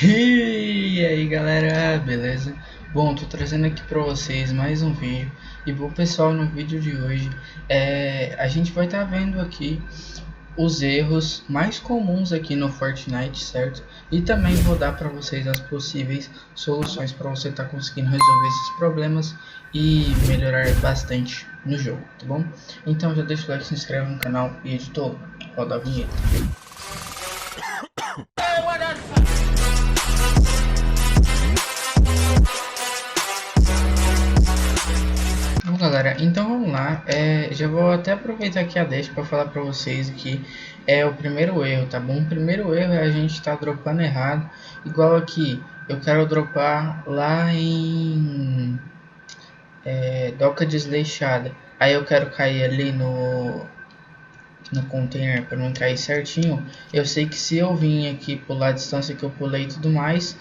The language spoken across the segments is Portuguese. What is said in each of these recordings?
E aí galera, beleza? Bom, tô trazendo aqui pra vocês mais um vídeo. E bom pessoal, no vídeo de hoje a gente vai estar vendo aqui os erros mais comuns aqui no Fortnite, certo? E também vou dar para vocês as possíveis soluções para você estar conseguindo resolver esses problemas e melhorar bastante no jogo, tá bom? Então já deixa o like, se inscreve no canal e editor, roda a vinheta. Bom galera, então vamos lá, já vou até aproveitar aqui a deixa para falar para vocês que é o primeiro erro, tá bom? O primeiro erro é a gente estar dropando errado, igual aqui, eu quero dropar lá em doca desleixada, aí eu quero cair ali no container para não cair certinho. Eu sei que se eu vim aqui pular a distância que eu pulei e tudo mais,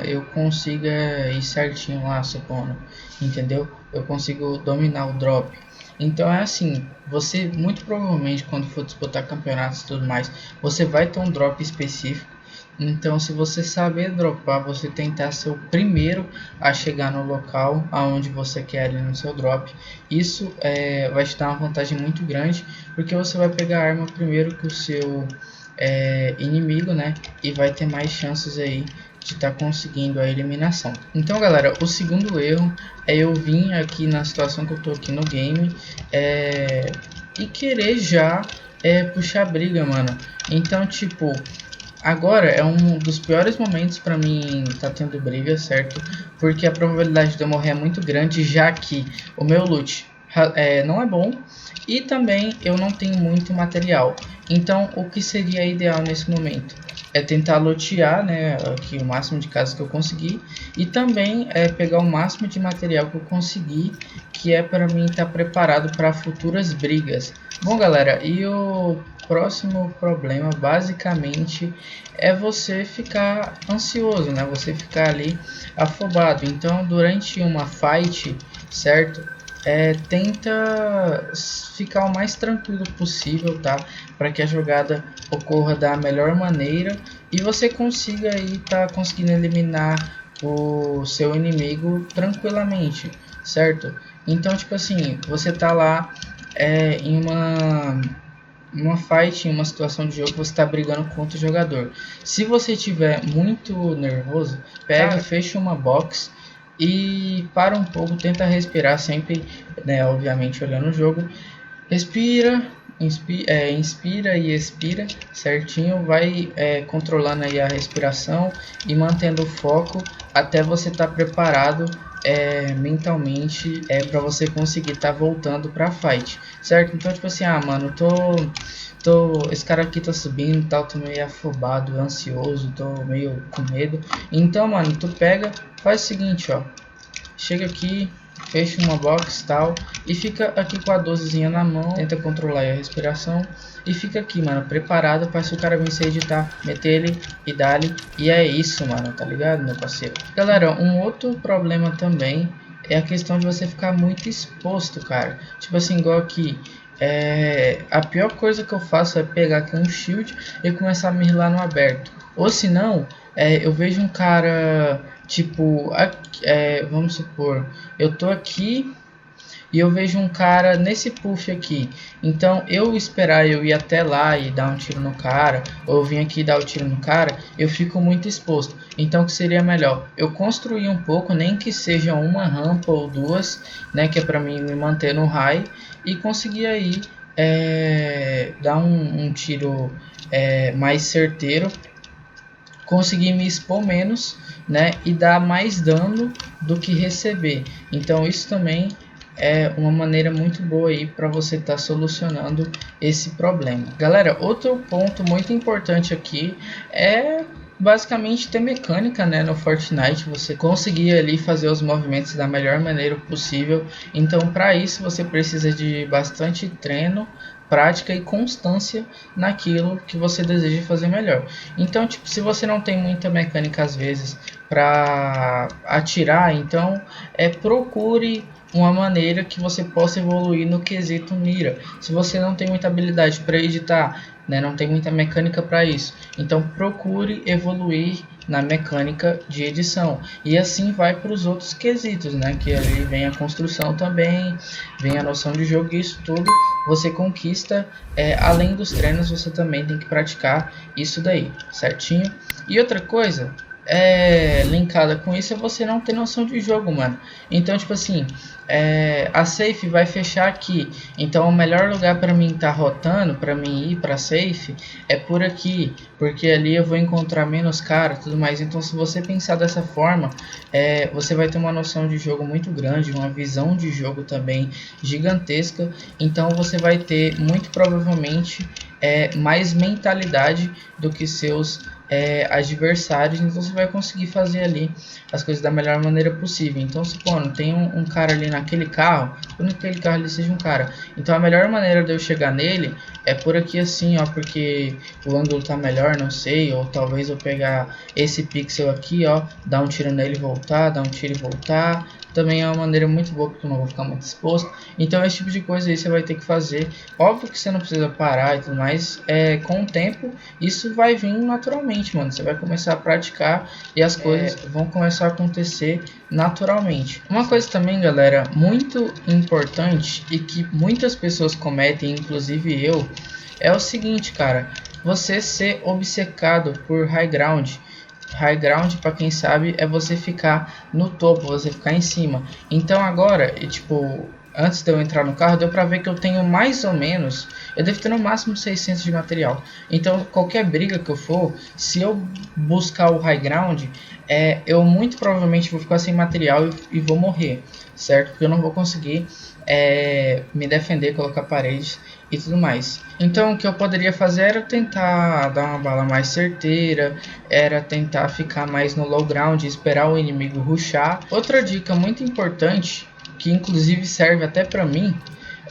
eu consiga ir certinho lá, supondo, entendeu? Eu consigo dominar o drop. Então é assim, você muito provavelmente quando for disputar campeonatos e tudo mais, você vai ter um drop específico. Então, se você saber dropar, você tentar ser o primeiro a chegar no local aonde você quer ali no seu drop, isso vai te dar uma vantagem muito grande, porque você vai pegar a arma primeiro que o seu inimigo, né? E vai ter mais chances aí de estar conseguindo a eliminação. Então, galera, o segundo erro é eu vir aqui na situação que eu tô aqui no game e querer já puxar briga, mano. Então, tipo, agora é um dos piores momentos para mim tá tendo briga, certo? Porque a probabilidade de eu morrer é muito grande, já que o meu loot não é bom e também eu não tenho muito material. Então, o que seria ideal nesse momento? É tentar lotear, né, aqui o máximo de casas que eu conseguir e também pegar o máximo de material que eu conseguir, que é para mim estar preparado para futuras brigas. Bom, galera, e o próximo problema basicamente é você ficar ansioso, né? Você ficar ali afobado. Então, durante uma fight, certo? Tenta ficar o mais tranquilo possível, tá? Para que a jogada ocorra da melhor maneira e você consiga aí tá conseguindo eliminar o seu inimigo tranquilamente, certo? Então, tipo assim, você tá lá em uma fight, em uma situação de jogo, você está brigando contra o jogador. Se você estiver muito nervoso, pega, fecha uma box e para um pouco, tenta respirar sempre, né, obviamente olhando o jogo. Respira, inspira e expira certinho, vai controlando aí a respiração e mantendo o foco até você estar preparado mentalmente para você conseguir estar voltando para fight, certo? Então tipo assim, mano, esse cara aqui tá subindo, tal, tô meio afobado, ansioso, tô meio com medo. Então, mano, tu pega, faz o seguinte, ó, chega aqui, fecha uma box tal e fica aqui com a dosezinha na mão, tenta controlar a respiração e fica aqui, mano, preparado para se o cara vencer editar, meter ele e dar-lhe. E é isso, mano, tá ligado, meu parceiro? Galera, um outro problema também é a questão de você ficar muito exposto, cara. Tipo assim, igual aqui, a pior coisa que eu faço é pegar aqui um shield e começar a mirar no aberto. Ou se não, eu vejo um cara, tipo, vamos supor, eu tô aqui e eu vejo um cara nesse puff aqui. Então, eu esperar eu ir até lá e dar um tiro no cara, ou eu vim aqui dar o tiro no cara, eu fico muito exposto. Então, o que seria melhor? Eu construir um pouco, nem que seja uma rampa ou duas, né, que é para mim me manter no high e conseguir aí dar um tiro mais certeiro, conseguir me expor menos, né, e dar mais dano do que receber. Então isso também é uma maneira muito boa aí para você estar solucionando esse problema. Galera, outro ponto muito importante aqui é basicamente ter mecânica, né, no Fortnite, você conseguir ali fazer os movimentos da melhor maneira possível. Então para isso você precisa de bastante treino, prática e constância naquilo que você deseja fazer melhor. Então, tipo, se você não tem muita mecânica às vezes para atirar, então procure uma maneira que você possa evoluir no quesito mira. Se você não tem muita habilidade para editar, né? Não tem muita mecânica para isso. Então procure evoluir na mecânica de edição. E assim vai para os outros quesitos, né? Que ali vem a construção também, vem a noção de jogo e isso tudo você conquista. Além dos treinos, você também tem que praticar isso daí, certinho? E outra coisa linkada com isso é você não ter noção de jogo, mano. Então, tipo assim, a safe vai fechar aqui. Então, o melhor lugar para mim estar rotando, para mim ir para safe, é por aqui, porque ali eu vou encontrar menos cara, tudo mais. Então, se você pensar dessa forma, você vai ter uma noção de jogo muito grande, uma visão de jogo também gigantesca. Então, você vai ter muito provavelmente mais mentalidade do que seus adversários, então você vai conseguir fazer ali as coisas da melhor maneira possível. Então, supondo, tem um cara ali naquele carro, quando aquele carro ali seja um cara, então a melhor maneira de eu chegar nele é por aqui assim, ó, porque o ângulo tá melhor, não sei, ou talvez eu pegar esse pixel aqui, ó, dar um tiro nele e voltar, dar um tiro e voltar. Também é uma maneira muito boa, porque eu não vou ficar muito exposto. Então esse tipo de coisa aí você vai ter que fazer. Óbvio que você não precisa parar e tudo mais. Com o tempo isso vai vir naturalmente, mano. Você vai começar a praticar e as coisas vão começar a acontecer naturalmente. Uma coisa também, galera, muito importante e que muitas pessoas cometem, inclusive eu, é o seguinte, cara. Você ser obcecado por high ground. High ground, para quem sabe, é você ficar no topo, você ficar em cima. Então agora, tipo, antes de eu entrar no carro, deu para ver que eu tenho mais ou menos, eu devo ter no máximo 600 de material. Então qualquer briga que eu for, se eu buscar o high ground, eu muito provavelmente vou ficar sem material e vou morrer, certo? Porque eu não vou conseguir me defender, colocar paredes e tudo mais. Então o que eu poderia fazer era tentar dar uma bala mais certeira, era tentar ficar mais no low ground, esperar o inimigo rushar. Outra dica muito importante, que inclusive serve até pra mim,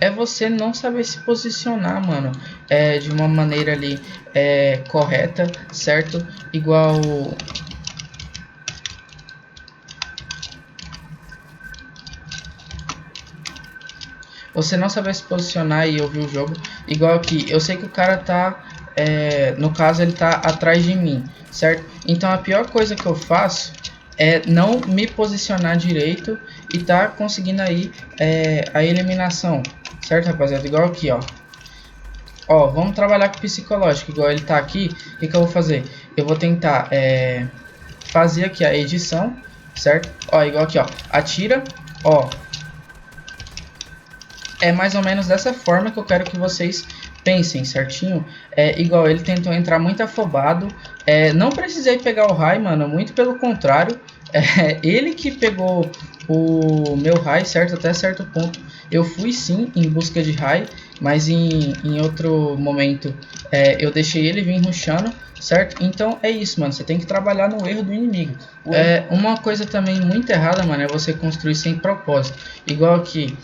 é você não saber se posicionar, mano, de uma maneira ali correta, certo? Igual você não saber se posicionar e ouvir o jogo. Igual aqui, eu sei que o cara tá, no caso ele tá atrás de mim, certo? Então a pior coisa que eu faço é não me posicionar direito e tá conseguindo aí a eliminação, certo, rapaziada? Igual aqui, ó. Ó, vamos trabalhar com o psicológico, igual ele tá aqui. O que eu vou fazer? Eu vou tentar fazer aqui a edição, certo? Ó, igual aqui, ó. Atira, ó. É mais ou menos dessa forma que eu quero que vocês pensem, certinho? Igual ele tentou entrar muito afobado. Não precisei pegar o raio, mano. Muito pelo contrário. Ele que pegou o meu raio, certo? Até certo ponto. Eu fui sim em busca de raio. Mas em outro momento eu deixei ele vir rushando, certo? Então é isso, mano. Você tem que trabalhar no erro do inimigo. Uma coisa também muito errada, mano, é você construir sem propósito. Igual aqui.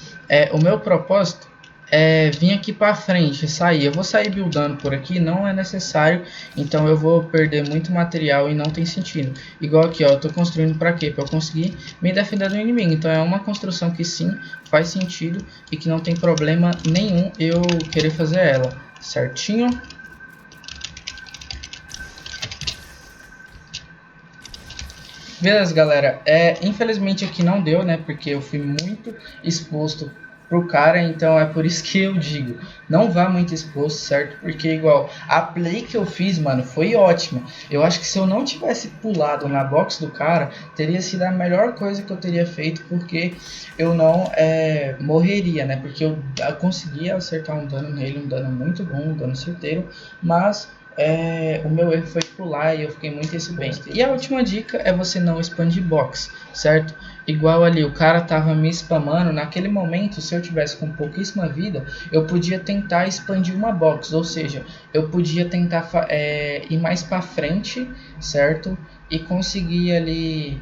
O meu propósito é vir aqui para frente, sair. Eu vou sair buildando por aqui, não é necessário. Então eu vou perder muito material e não tem sentido. Igual aqui, ó, eu tô construindo para quê? Para eu conseguir me defender do inimigo. Então é uma construção que sim, faz sentido e que não tem problema nenhum eu querer fazer ela, certinho? Beleza, galera. Infelizmente aqui não deu, né? Porque eu fui muito exposto pro cara, então é por isso que eu digo, não vá muito exposto, certo? Porque igual, a play que eu fiz, mano, foi ótima. Eu acho que se eu não tivesse pulado na box do cara, teria sido a melhor coisa que eu teria feito, porque eu não morreria, né? Porque eu conseguia acertar um dano nele, um dano muito bom, um dano certeiro, mas o meu erro foi pular e eu fiquei muito exposto. E a última dica é você não expandir box, certo? Igual ali, o cara tava me spamando. Naquele momento, se eu tivesse com pouquíssima vida, eu podia tentar expandir uma box. Ou seja, eu podia tentar ir mais pra frente, certo? E conseguir ali...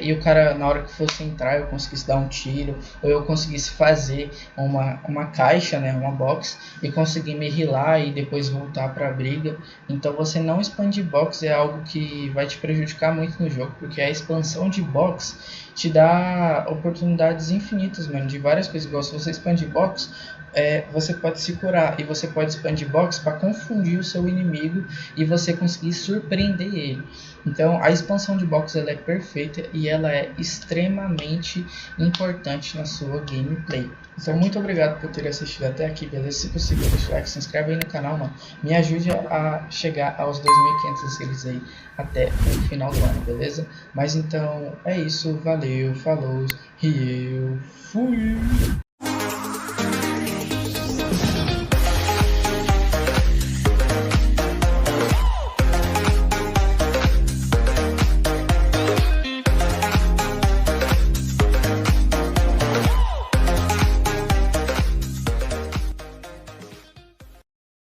e o cara, na hora que fosse entrar, eu conseguisse dar um tiro. Ou eu conseguisse fazer uma caixa, né? Uma box. E conseguir me healar e depois voltar pra briga. Então você não expandir box é algo que vai te prejudicar muito no jogo. Porque a expansão de box te dá oportunidades infinitas, mano, de várias coisas. Igual se você expandir box, você pode se curar e você pode expandir box para confundir o seu inimigo e você conseguir surpreender ele. Então a expansão de box ela é perfeita e ela é extremamente importante na sua gameplay. Então muito obrigado por ter assistido até aqui, beleza? Se possível deixa o like, se inscreve aí no canal, mano. Me ajude a chegar aos 2.500 inscritos aí até o final do ano, beleza? Mas então é isso, valeu, falou e eu fui!